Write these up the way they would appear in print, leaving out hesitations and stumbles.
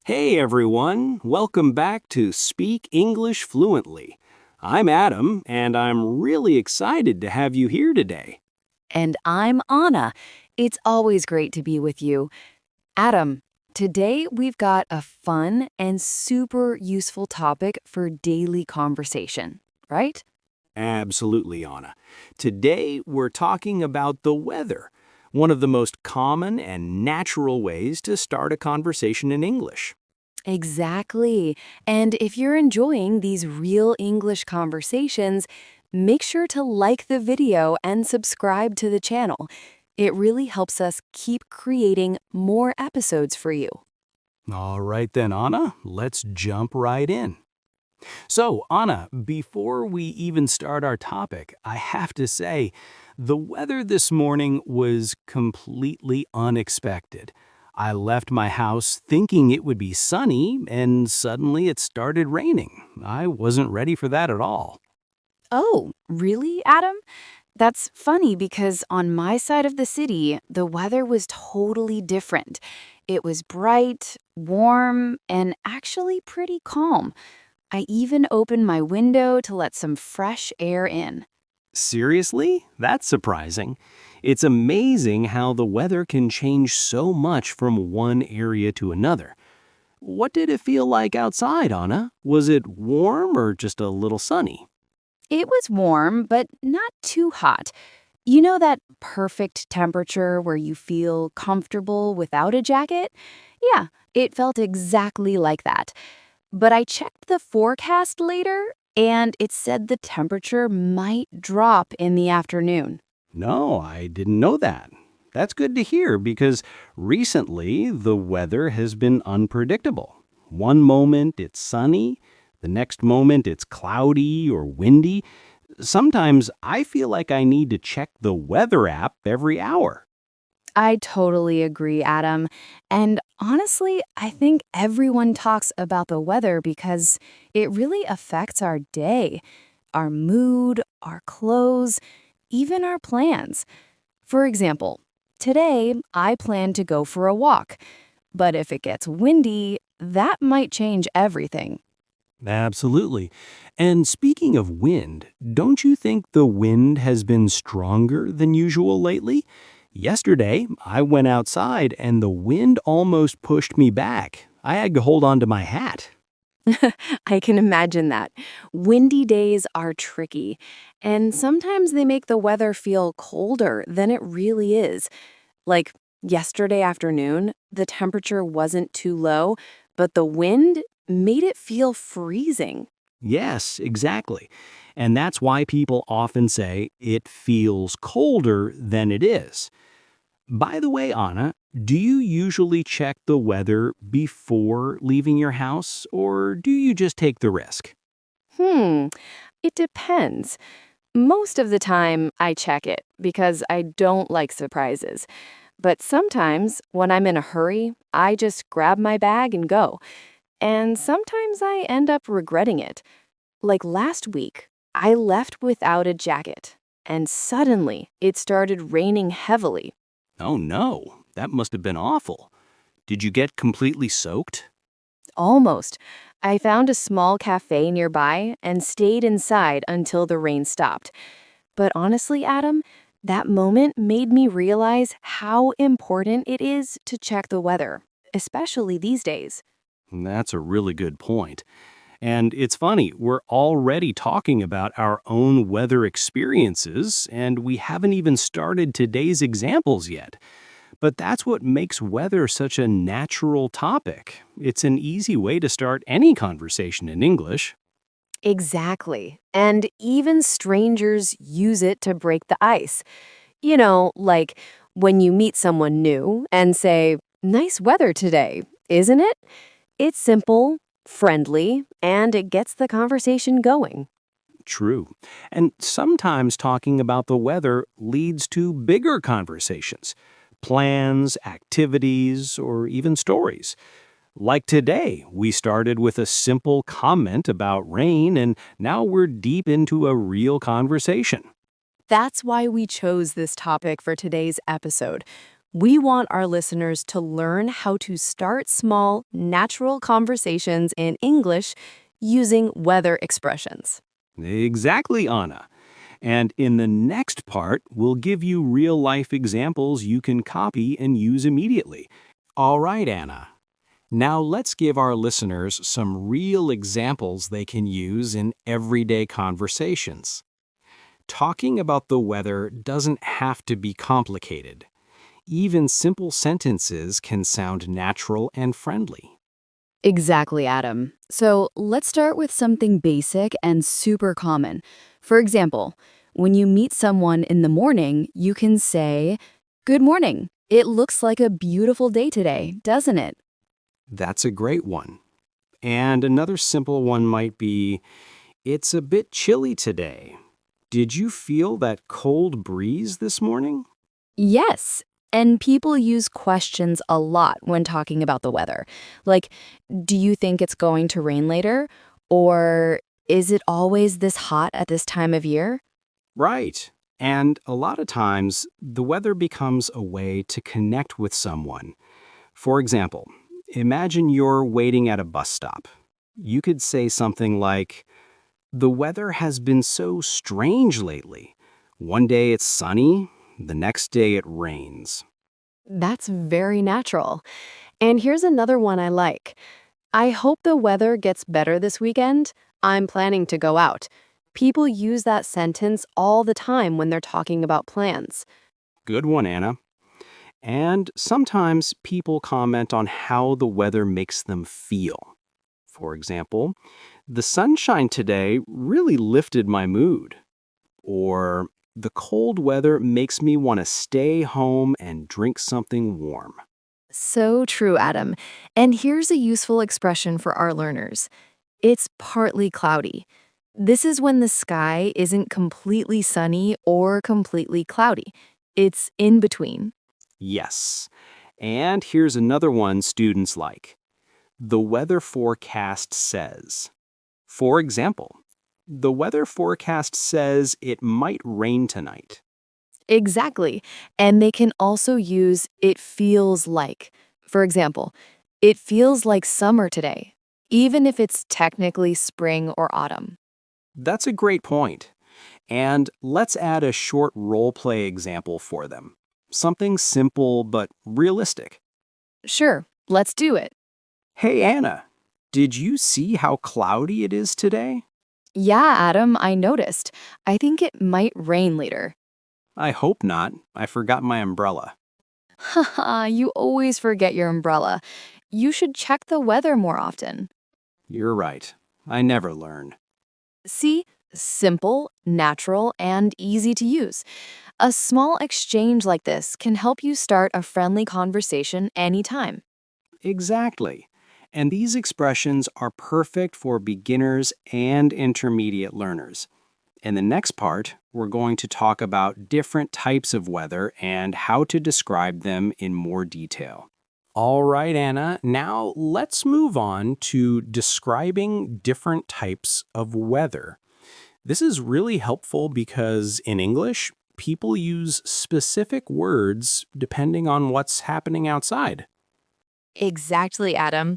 Hey everyone, welcome back to Speak English Fluently. I'm Adam, and I'm really excited to have you here today. And I'm Anna. It's always great to be with you. Adam, today we've got a fun and super useful topic for daily conversation, right? Absolutely, Anna. Today we're talking about the weather, one of the most common and natural ways to start a conversation in English. Exactly. And if you're enjoying these real English conversations, make sure to like the video and subscribe to the channel. It really helps us keep creating more episodes for you. All right then, Anna, let's jump right in. So, Anna, before we even start our topic, I have to say, the weather this morning was completely unexpected. I left my house thinking it would be sunny, and suddenly it started raining. I wasn't ready for that at all. Oh, really, Adam? That's funny because on my side of the city, the weather was totally different. It was bright, warm, and actually pretty calm. I even opened my window to let some fresh air in. Seriously? That's surprising. It's amazing how the weather can change so much from one area to another. What did it feel like outside, Anna? Was it warm or just a little sunny? It was warm, but not too hot. You know that perfect temperature where you feel comfortable without a jacket? Yeah, it felt exactly like that. But I checked the forecast later, and it said the temperature might drop in the afternoon. No, I didn't know that. That's good to hear because recently the weather has been unpredictable. One moment it's sunny, the next moment it's cloudy or windy. Sometimes I feel like I need to check the weather app every hour. I totally agree, Adam. And honestly, I think everyone talks about the weather because it really affects our day, our mood, our clothes, even our plans. For example, today I plan to go for a walk, but if it gets windy, that might change everything. Absolutely. And speaking of wind, don't you think the wind has been stronger than usual lately? Yesterday, I went outside and the wind almost pushed me back. I had to hold on to my hat. I can imagine that. Windy days are tricky, and sometimes they make the weather feel colder than it really is. Like yesterday afternoon, the temperature wasn't too low, but the wind made it feel freezing. Yes, exactly. And that's why people often say it feels colder than it is. By the way, Anna, do you usually check the weather before leaving your house, or do you just take the risk? Hmm, it depends. Most of the time, I check it because I don't like surprises. But sometimes, when I'm in a hurry, I just grab my bag and go. And sometimes I end up regretting it. Like last week, I left without a jacket, and suddenly it started raining heavily. Oh no, that must have been awful. Did you get completely soaked? Almost. I found a small cafe nearby and stayed inside until the rain stopped. But honestly, Adam, that moment made me realize how important it is to check the weather, especially these days. That's a really good point. And it's funny, we're already talking about our own weather experiences, and we haven't even started today's examples yet. But that's what makes weather such a natural topic. It's an easy way to start any conversation in English. Exactly. And even strangers use it to break the ice. Like when you meet someone new and say, "Nice weather today, isn't it?" It's simple, friendly, and it gets the conversation going. True. And sometimes talking about the weather leads to bigger conversations, plans, activities, or even stories. Like today, we started with a simple comment about rain, and now we're deep into a real conversation. That's why we chose this topic for today's episode. We want our listeners to learn how to start small, natural conversations in English using weather expressions. Exactly, Anna. And in the next part, we'll give you real-life examples you can copy and use immediately. All right, Anna. Now let's give our listeners some real examples they can use in everyday conversations. Talking about the weather doesn't have to be complicated. Even simple sentences can sound natural and friendly. Exactly, Adam. So let's start with something basic and super common. For example, when you meet someone in the morning, you can say, "Good morning. It looks like a beautiful day today, doesn't it?" That's a great one. And another simple one might be, "It's a bit chilly today. Did you feel that cold breeze this morning?" Yes. And people use questions a lot when talking about the weather. Like, do you think it's going to rain later? Or is it always this hot at this time of year? Right. And a lot of times, the weather becomes a way to connect with someone. For example, imagine you're waiting at a bus stop. You could say something like, "The weather has been so strange lately. One day it's sunny, the next day it rains." That's very natural. And here's another one I like. "I hope the weather gets better this weekend. I'm planning to go out." People use that sentence all the time when they're talking about plans. Good one, Anna. And sometimes people comment on how the weather makes them feel. For example, "The sunshine today really lifted my mood." Or, "The cold weather makes me want to stay home and drink something warm." So true, Adam. And here's a useful expression for our learners. It's partly cloudy. This is when the sky isn't completely sunny or completely cloudy. It's in between. Yes. And here's another one students like. "The weather forecast says." For example, "The weather forecast says it might rain tonight." Exactly. And they can also use "it feels like." For example, "It feels like summer today," even if it's technically spring or autumn. That's a great point. And let's add a short role play example for them. Something simple but realistic. Sure, let's do it. "Hey, Anna, did you see how cloudy it is today?" Yeah, Adam, I noticed. I think it might rain later. "I hope not. I forgot my umbrella." Haha, you always forget your umbrella. You should check the weather more often. You're right. I never learn. See? Simple, natural, and easy to use. A small exchange like this can help you start a friendly conversation anytime. Exactly. And these expressions are perfect for beginners and intermediate learners. In the next part, we're going to talk about different types of weather and how to describe them in more detail. All right, Anna, now let's move on to describing different types of weather. This is really helpful because in English, people use specific words depending on what's happening outside. Exactly, Adam.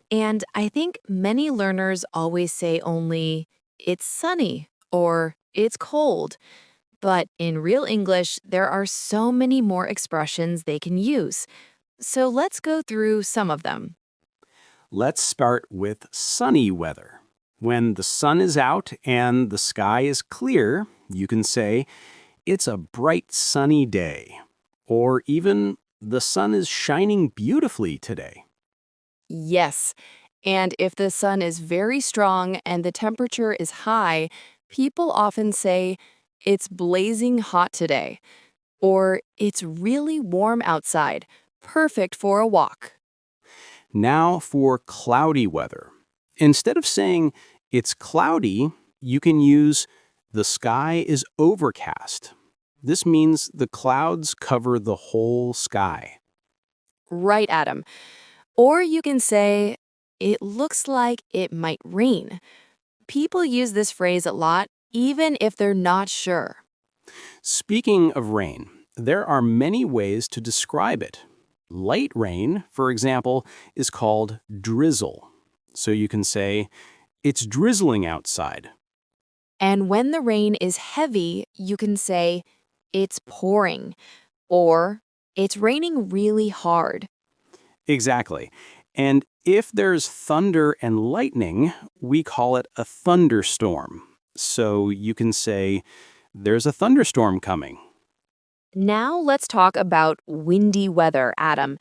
And I think many learners always say only, "it's sunny" or "it's cold." But in real English, there are so many more expressions they can use. So let's go through some of them. Let's start with sunny weather. When the sun is out and the sky is clear, you can say, "It's a bright sunny day." Or even, "The sun is shining beautifully today." Yes. And if the sun is very strong and the temperature is high, people often say, "it's blazing hot today," or "it's really warm outside, perfect for a walk." Now for cloudy weather. Instead of saying, "It's cloudy," you can use, "The sky is overcast." This means the clouds cover the whole sky. Right, Adam. Or you can say, "it looks like it might rain." People use this phrase a lot, even if they're not sure. Speaking of rain, There are many ways to describe it. Light rain, for example, is called drizzle. So you can say, it's drizzling outside. And when the rain is heavy, you can say, it's pouring, or it's raining really hard. Exactly. And if there's thunder and lightning, we call it a thunderstorm. So you can say, there's a thunderstorm coming. Now let's talk about windy weather, Adam.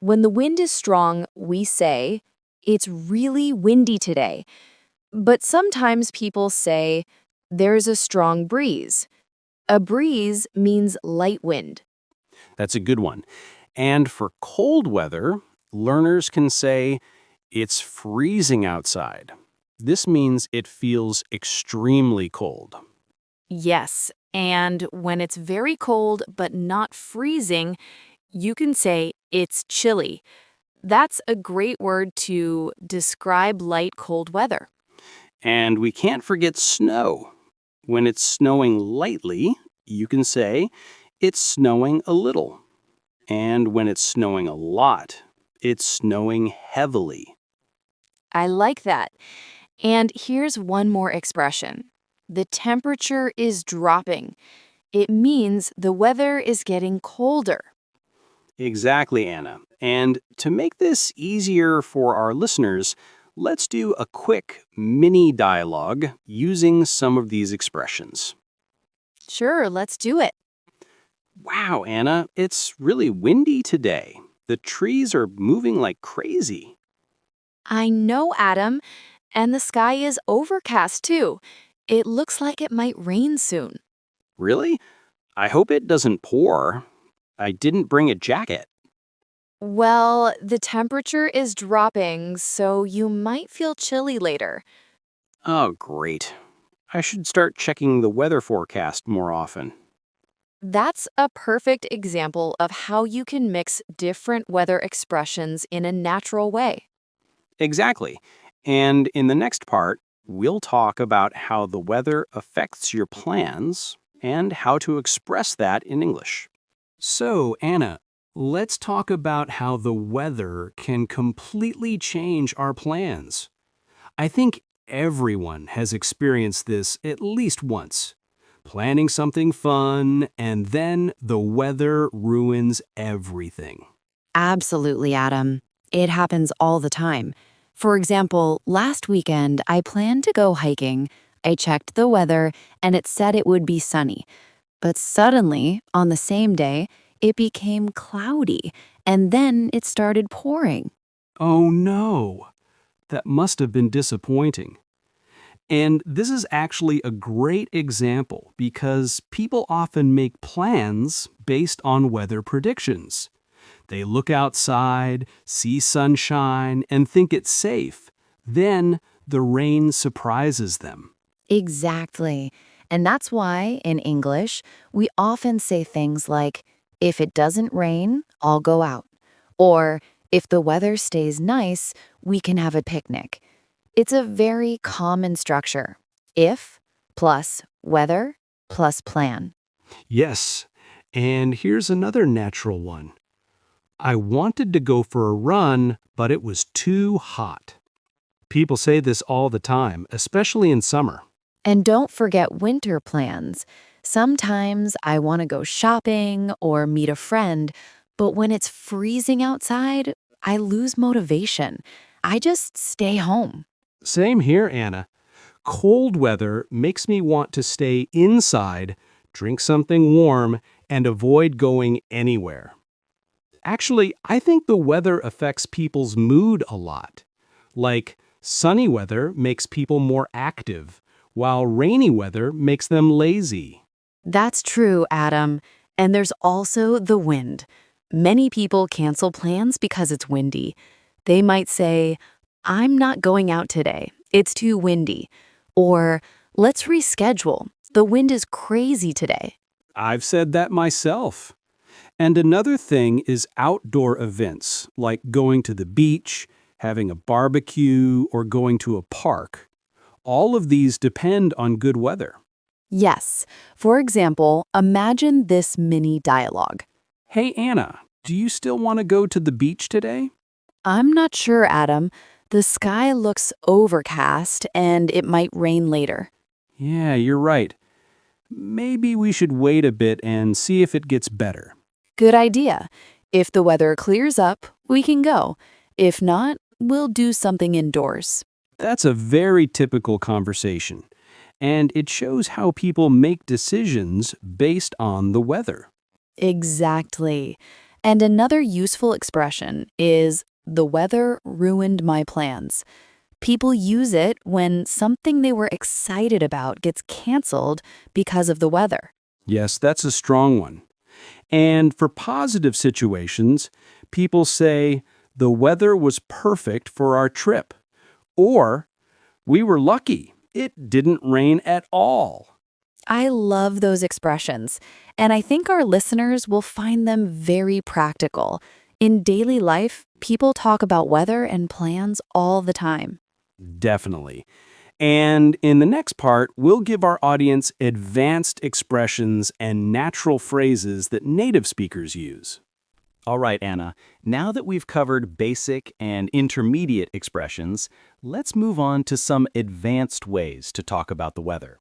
When the wind is strong, we say, it's really windy today. But sometimes people say, there's a strong breeze. A breeze means light wind. That's a good one. And for cold weather, learners can say, it's freezing outside. This means it feels extremely cold. Yes, and when it's very cold but not freezing, you can say it's chilly. That's a great word to describe light cold weather. And we can't forget snow. When it's snowing lightly, you can say, it's snowing a little. And when it's snowing a lot, it's snowing heavily. I like that. And here's one more expression. The temperature is dropping. It means the weather is getting colder. Exactly, Anna. And to make this easier for our listeners, let's do a quick mini dialogue using some of these expressions. Sure, let's do it. Wow, Anna, it's really windy today. The trees are moving like crazy. I know, Adam. And the sky is overcast, too. It looks like it might rain soon. Really? I hope it doesn't pour. I didn't bring a jacket. Well, the temperature is dropping, so you might feel chilly later. Oh, great. I should start checking the weather forecast more often. That's a perfect example of how you can mix different weather expressions in a natural way. Exactly. And in the next part, we'll talk about how the weather affects your plans and how to express that in English. So, Anna, let's talk about how the weather can completely change our plans. I think everyone has experienced this at least once. Planning something fun, and then the weather ruins everything. Absolutely, Adam. It happens all the time. For example, last weekend I planned to go hiking. I checked the weather and it said it would be sunny. But suddenly, on the same day, it became cloudy and then it started pouring. Oh no, that must have been disappointing. And this is actually a great example because people often make plans based on weather predictions. They look outside, see sunshine, and think it's safe. Then the rain surprises them. Exactly. And that's why, in English, we often say things like, if it doesn't rain, I'll go out. Or, if the weather stays nice, we can have a picnic. It's a very common structure. If plus weather plus plan. Yes, and here's another natural one. I wanted to go for a run, but it was too hot. People say this all the time, especially in summer. And don't forget winter plans. Sometimes I want to go shopping or meet a friend, but when it's freezing outside, I lose motivation. I just stay home. Same here, Anna. Cold weather makes me want to stay inside, drink something warm, and avoid going anywhere. Actually, I think the weather affects people's mood a lot. Like, sunny weather makes people more active, while rainy weather makes them lazy. That's true, Adam. And there's also the wind. Many people cancel plans because it's windy. They might say, I'm not going out today. It's too windy. Or, let's reschedule. The wind is crazy today. I've said that myself. And another thing is outdoor events, like going to the beach, having a barbecue, or going to a park. All of these depend on good weather. Yes. For example, imagine this mini dialogue. Hey, Anna, do you still want to go to the beach today? I'm not sure, Adam. The sky looks overcast and it might rain later. Yeah, you're right. Maybe we should wait a bit and see if it gets better. Good idea. If the weather clears up, we can go. If not, we'll do something indoors. That's a very typical conversation, and it shows how people make decisions based on the weather. Exactly. And another useful expression is the weather ruined my plans. People use it when something they were excited about gets canceled because of the weather. Yes, that's a strong one. And for positive situations, people say, the weather was perfect for our trip. Or, we were lucky. It didn't rain at all. I love those expressions, and I think our listeners will find them very practical. In daily life, people talk about weather and plans all the time. Definitely. And in the next part, we'll give our audience advanced expressions and natural phrases that native speakers use. All right, Anna, now that we've covered basic and intermediate expressions, let's move on to some advanced ways to talk about the weather.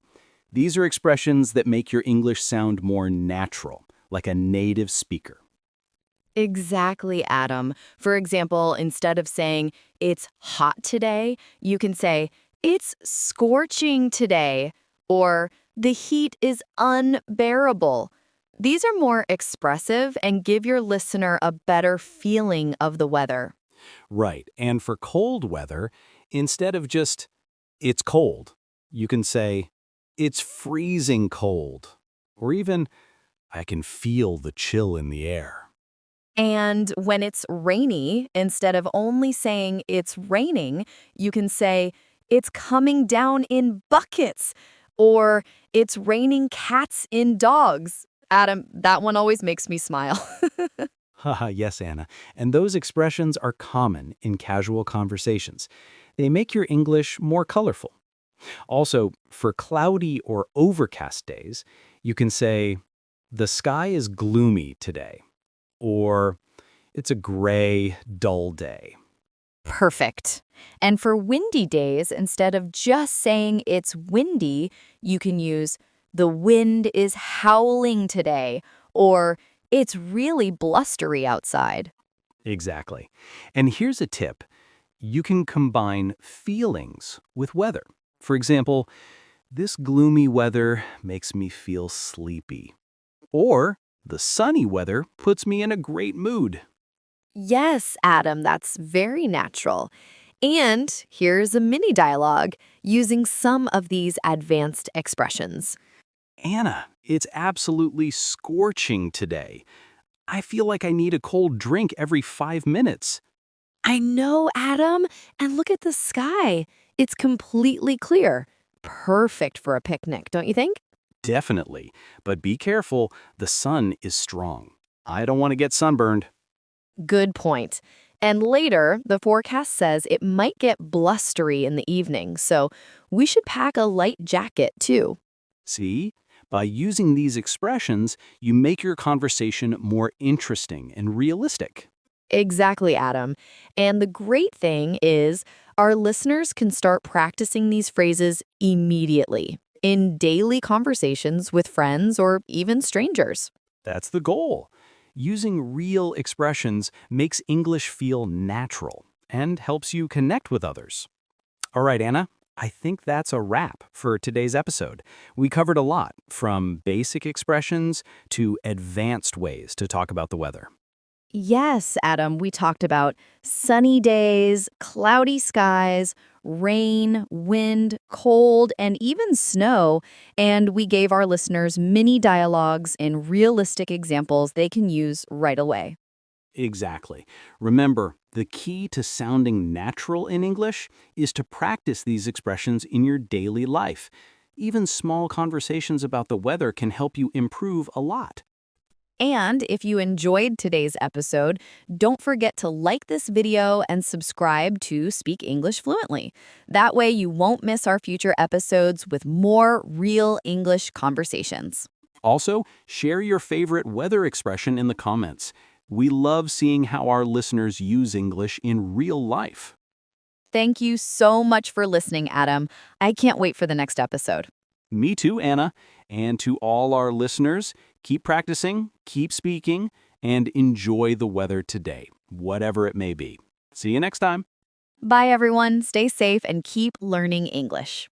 These are expressions that make your English sound more natural, like a native speaker. Exactly, Adam. For example, instead of saying, it's hot today, you can say, it's scorching today, or the heat is unbearable. These are more expressive and give your listener a better feeling of the weather. Right, and for cold weather, instead of just, it's cold, you can say, it's freezing cold, or even, I can feel the chill in the air. And when it's rainy, instead of only saying it's raining, you can say it's coming down in buckets or it's raining cats in dogs. Adam, that one always makes me smile. Haha, yes, Anna. And those expressions are common in casual conversations. They make your English more colorful. Also, for cloudy or overcast days, you can say, the sky is gloomy today, or it's a gray, dull day. Perfect. And for windy days, instead of just saying it's windy, you can use the wind is howling today or it's really blustery outside. Exactly. And here's a tip. You can combine feelings with weather. For example, this gloomy weather makes me feel sleepy. Or, the sunny weather puts me in a great mood. Yes, Adam, that's very natural. And here's a mini dialogue using some of these advanced expressions. Anna, it's absolutely scorching today. I feel like I need a cold drink every 5 minutes. I know, Adam, and look at the sky. It's completely clear. Perfect for a picnic, don't you think? Definitely. But be careful, the sun is strong. I don't want to get sunburned. Good point. And later, the forecast says it might get blustery in the evening, so we should pack a light jacket too. See? By using these expressions, you make your conversation more interesting and realistic. Exactly, Adam. And the great thing is, our listeners can start practicing these phrases immediately in daily conversations with friends or even strangers. That's the goal. Using real expressions makes English feel natural and helps you connect with others. All right, Anna, I think that's a wrap for today's episode. We covered a lot, from basic expressions to advanced ways to talk about the weather. Yes, Adam, we talked about sunny days, cloudy skies, rain, wind, cold, and even snow. And we gave our listeners mini dialogues and realistic examples they can use right away. Exactly. Remember, the key to sounding natural in English is to practice these expressions in your daily life. Even small conversations about the weather can help you improve a lot. And if you enjoyed today's episode, don't forget to like this video and subscribe to Speak English Fluently. That way you won't miss our future episodes with more real English conversations. Also, share your favorite weather expression in the comments. We love seeing how our listeners use English in real life. Thank you so much for listening, Adam. I can't wait for the next episode. Me too, Anna. And to all our listeners, keep practicing, keep speaking, and enjoy the weather today, whatever it may be. See you next time. Bye, everyone. Stay safe and keep learning English.